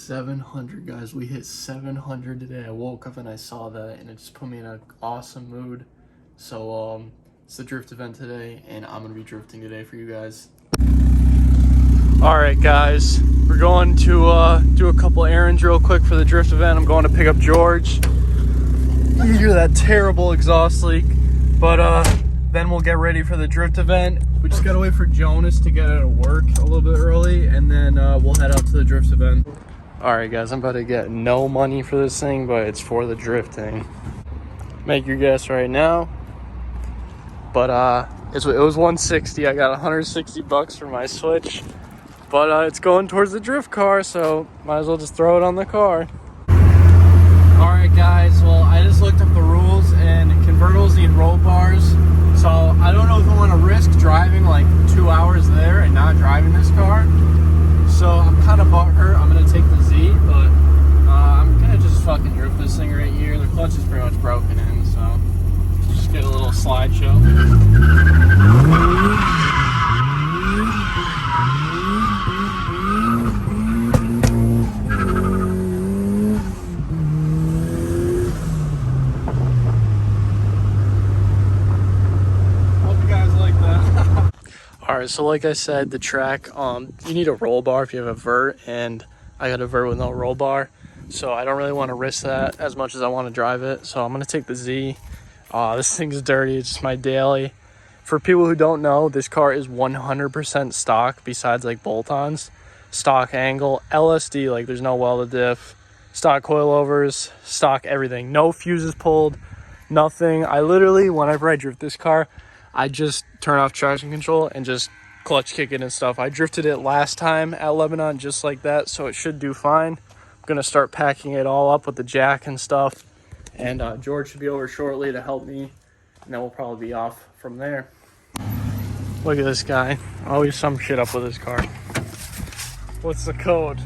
700, guys. We hit 700 today. I woke up and I saw that and it just put me in an awesome mood. So it's the drift event today and I'm gonna be drifting today for you guys. All right, guys, we're going to do a couple errands real quick for the drift event. I'm going to pick up George. You hear that terrible exhaust leak, but then we'll get ready for the drift event. We just gotta wait for Jonas to get out of work a little bit early, and then we'll head out to the drift event. All right, guys, I'm about to get no money for this thing, but it's for the drifting. Make your guess right now. But it was 160. I got 160 bucks for my Switch, but it's going towards the drift car, so might as well just throw it on the car. All right, guys, well, I just looked up the rules and convertibles need roll bars, so I don't know if I want to risk driving like 2 hours there and not driving this car. So I'm kind of butthurt. I'm gonna take the Z, but I'm gonna just fucking drift this thing right here. The clutch is pretty much broken in, so just get a little slideshow. Alright, so like I said, the track, you need a roll bar if you have a vert, and I got a vert with no roll bar, so I don't really want to risk that as much as I want to drive it, so I'm going to take the Z. This thing's dirty, it's just my daily. For people who don't know, this car is 100% stock, besides like bolt-ons. Stock angle, LSD, like there's no welded diff, stock coilovers, stock everything. No fuses pulled, nothing. I literally, whenever I drift this car, I just turn off traction control and just clutch kick it and stuff. I drifted it last time at Lebanon just like that, so it should do fine. I'm gonna start packing it all up with the jack and stuff, and George should be over shortly to help me, and then we'll probably be off from there. Look at this guy, always some shit up with his car. What's the code?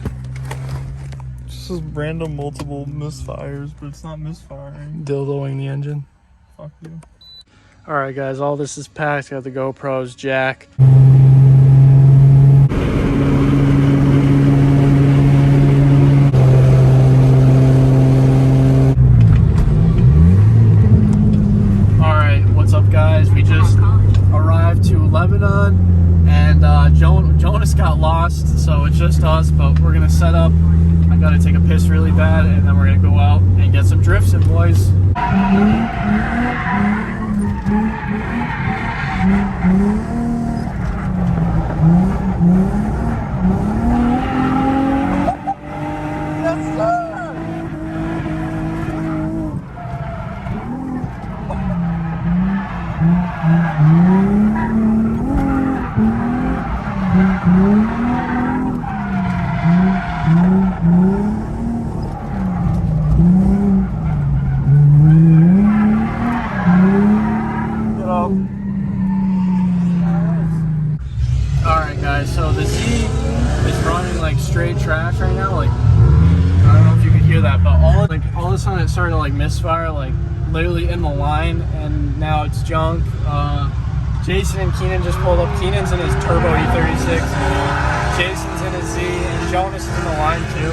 Just says random multiple misfires, but it's not misfiring. Dildoing the engine. Fuck you. All right, guys, all this is packed. Got the GoPros, jack. All right, what's up, guys? We just arrived to Lebanon, and Jonas got lost, so it's just us, but we're gonna set up. I gotta take a piss really bad, and then we're gonna go out and get some drifts in, boys. Alright, guys, so the Z is running like straight trash right now. Like, I don't know if you could hear that, but all of a sudden it started to like misfire, like literally in the line, and now it's junk. Jason and Keenan just pulled up. Keenan's in his turbo E36, Jason's in his Z, and Jonas is in the line too.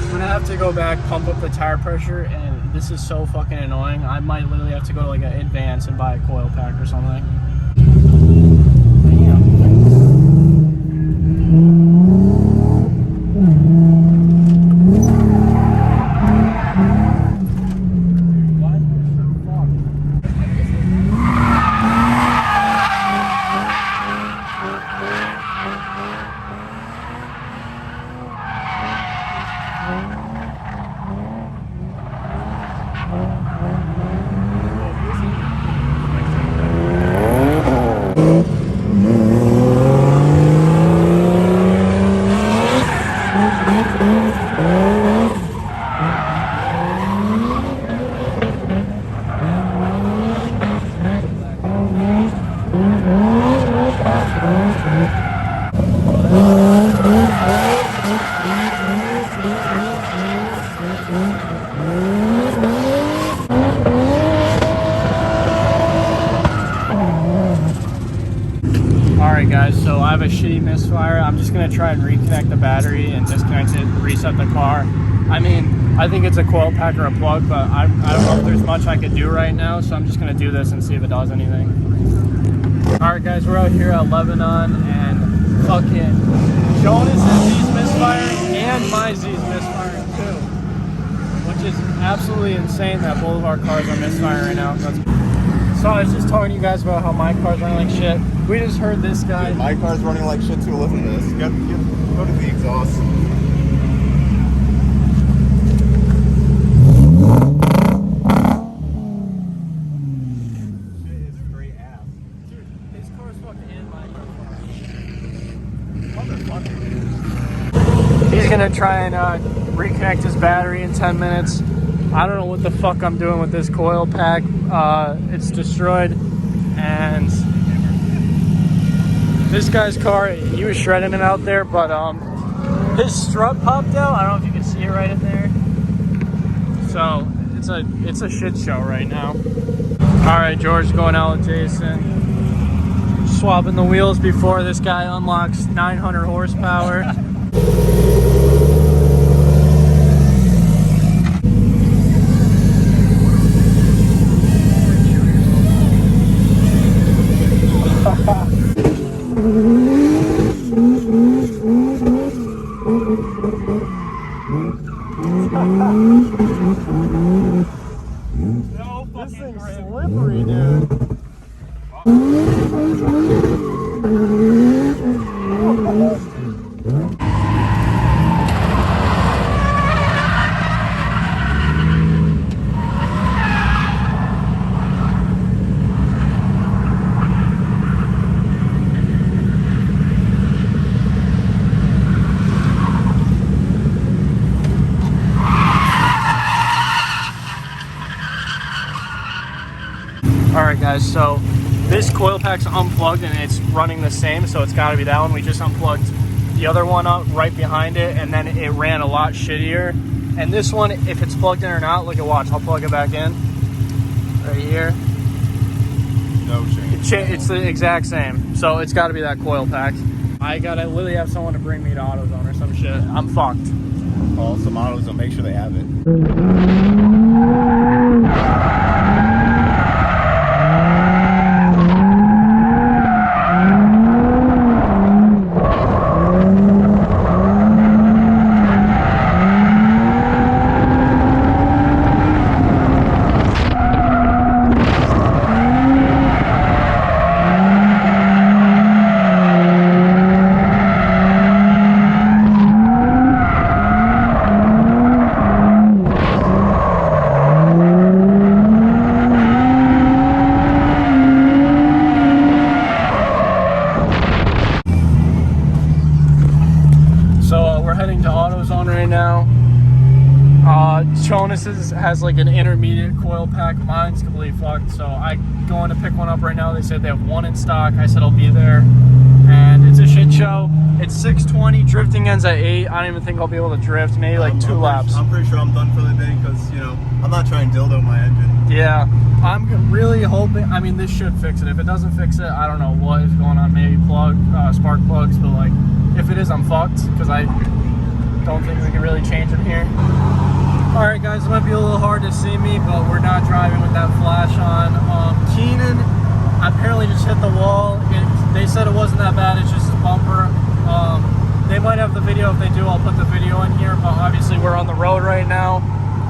I'm gonna have to go back, pump up the tire pressure, and this is so fucking annoying. I might literally have to go to like an Advance and buy a coil pack or something. guys, so I have a shitty misfire. I'm just gonna try and reconnect the battery and disconnect it, reset the car. I mean, I think it's a coil pack or a plug, but I don't know if there's much I could do right now, so I'm just gonna do this and see if it does anything. Alright guys, we're out here at Lebanon, and fucking Jonas' Z's misfiring and my Z's misfiring too. Which is absolutely insane that both of our cars are misfiring right now. So I was just talking to you guys about how my car's running like shit. We just heard this guy. Dude, my car's running like shit too. Listen to this. You go to the exhaust. Shit is straight ass. Dude, his car's fucking in my car. Motherfucker. He's gonna try and reconnect his battery in 10 minutes. I don't know what the fuck I'm doing with this coil pack. It's destroyed, and this guy's car, he was shredding it out there, but his strut popped out. I don't know if you can see it right in there. So it's a shit show right now. All right, George going out with Jason, swapping the wheels before this guy unlocks 900 horsepower. This thing's slippery, dude. Alright guys, so this coil pack's unplugged and it's running the same, so it's got to be that one. We just unplugged the other one up right behind it, and then it ran a lot shittier. And this one, if it's plugged in or not, look at, watch, I'll plug it back in right here. No change. It's the exact same, so it's got to be that coil pack. I gotta literally have someone to bring me to AutoZone or some shit. I'm fucked. Call some AutoZone, make sure they have it. Jonas has like an intermediate coil pack. Mine's completely fucked, so I going to pick one up right now. They said they have one in stock. I said I'll be there, and it's a shit show. It's 6:20. Drifting ends at 8. I don't even think I'll be able to drift. Maybe like two laps. I'm pretty sure I'm done for the day because, you know, I'm not trying to dildo my engine. Yeah, I'm really hoping. I mean, this should fix it. If it doesn't fix it, I don't know what is going on. Maybe spark plugs, but like, if it is, I'm fucked because I don't think we can really change them here. Alright guys, it might be a little hard to see me, but we're not driving with that flash on. Keenan apparently just hit the wall. They said it wasn't that bad, it's just a bumper. They might have the video. If they do, I'll put the video in here, but obviously we're on the road right now.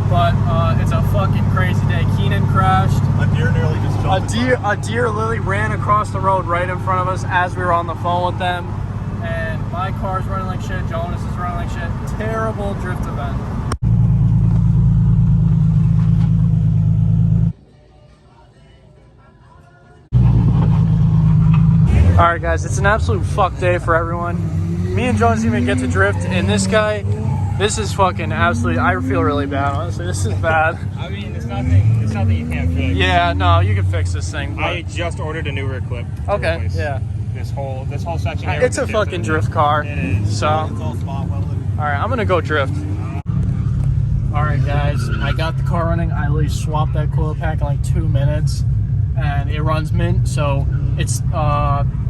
But it's a fucking crazy day. Keenan crashed. A deer nearly just jumped. A deer literally ran across the road right in front of us as we were on the phone with them. And my car's running like shit, Jonas is running like shit. Terrible drift event. Alright guys, it's an absolute fuck day for everyone. Me and Jonas didn't even get to drift, and this guy, this is fucking absolutely, I feel really bad, honestly. This is bad. I mean, it's nothing you can't fix. Yeah, no, you can fix this thing. But... I just ordered a new rear clip. Okay, yeah. This whole section here. It's a fucking drift car. It is. So, It's all spot welded. alright, I'm gonna go drift. Alright guys, I got the car running. I literally swapped that coil pack in like 2 minutes, and it runs mint, so It's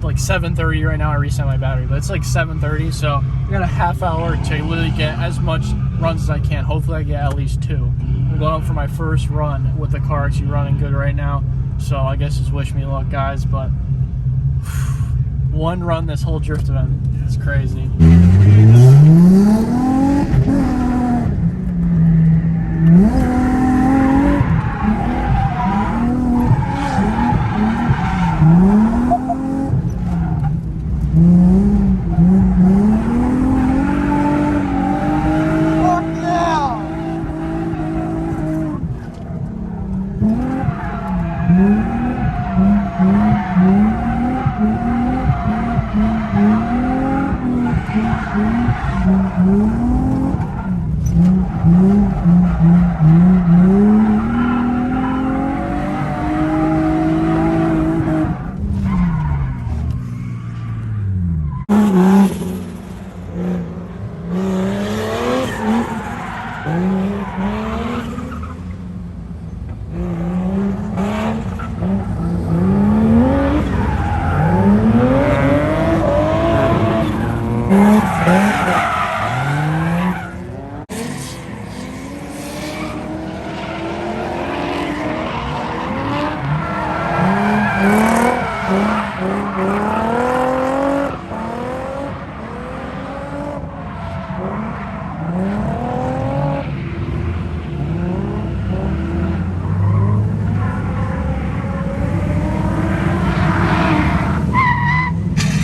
like 7:30 right now. I reset my battery, but it's like 7:30, so I got a half hour to literally get as much runs as I can. Hopefully I get at least 2. I'm going up for my first run with the car actually running good right now, so I guess just wish me luck, guys. But one run this whole drift event, it's crazy.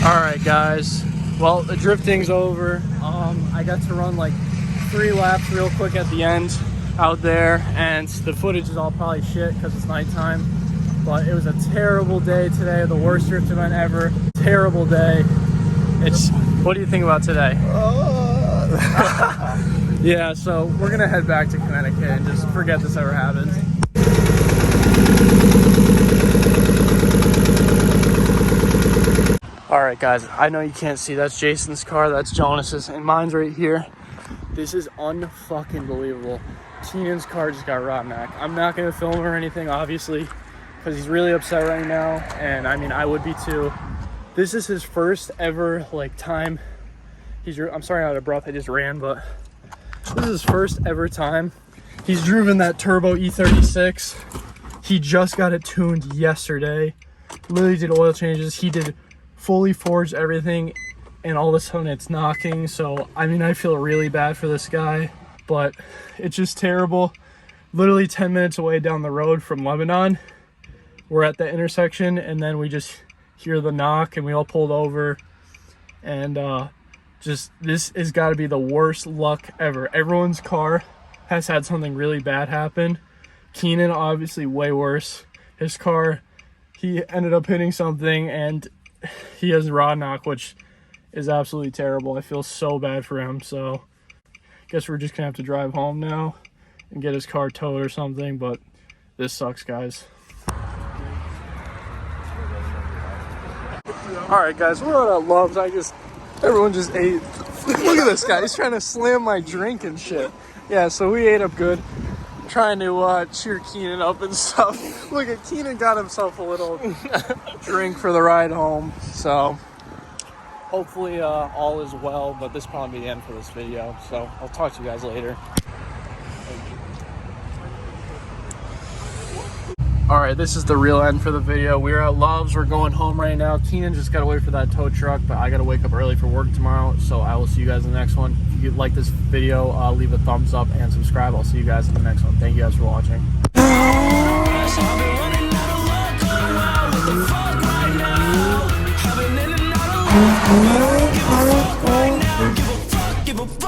Alright guys, well the drifting's over. I got to run like 3 laps real quick at the end out there, and the footage is all probably shit because it's nighttime, but it was a terrible day today, the worst drift event ever. Terrible day. What do you think about today? Yeah, so we're gonna head back to Connecticut and just forget this ever happened. Alright guys, I know you can't see, that's Jason's car, that's Jonas's, and mine's right here. This is unfucking believable. Keenan's car just got rotten neck. I'm not gonna film or anything, obviously, because he's really upset right now, and I mean, I would be too. This is his first ever, like, time. I'm sorry I'm out of breath, I just ran, but this is his first ever time. He's driven that turbo E36. He just got it tuned yesterday. Literally did oil changes. He did fully forged everything, and all of a sudden it's knocking. So I mean, I feel really bad for this guy, but it's just terrible. Literally 10 minutes away down the road from Lebanon, we're at the intersection, and then we just hear the knock and we all pulled over, and just this has got to be the worst luck ever. Everyone's car has had something really bad happen. Keenan obviously way worse. His car, he ended up hitting something and he has rod knock, which is absolutely terrible. I feel so bad for him. So I guess we're just gonna have to drive home now and get his car towed or something, but this sucks, guys. All right guys, we're out at Love's. Everyone just ate. Look at this guy, he's trying to slam my drink and shit. Yeah, so we ate up good, trying to cheer Keenan up and stuff. Look at Keenan, got himself a little drink for the ride home. So hopefully all is well, but this will probably be the end for this video. So I'll talk to you guys later. All right, this is the real end for the video. We're at Love's, we're going home right now. Keenan just gotta wait for that tow truck, but I gotta wake up early for work tomorrow. So I will see you guys in the next one. If you like this video, leave a thumbs up and subscribe. I'll see you guys in the next one. Thank you guys for watching. Give a fuck right now. Give a fuck right now. Give a fuck.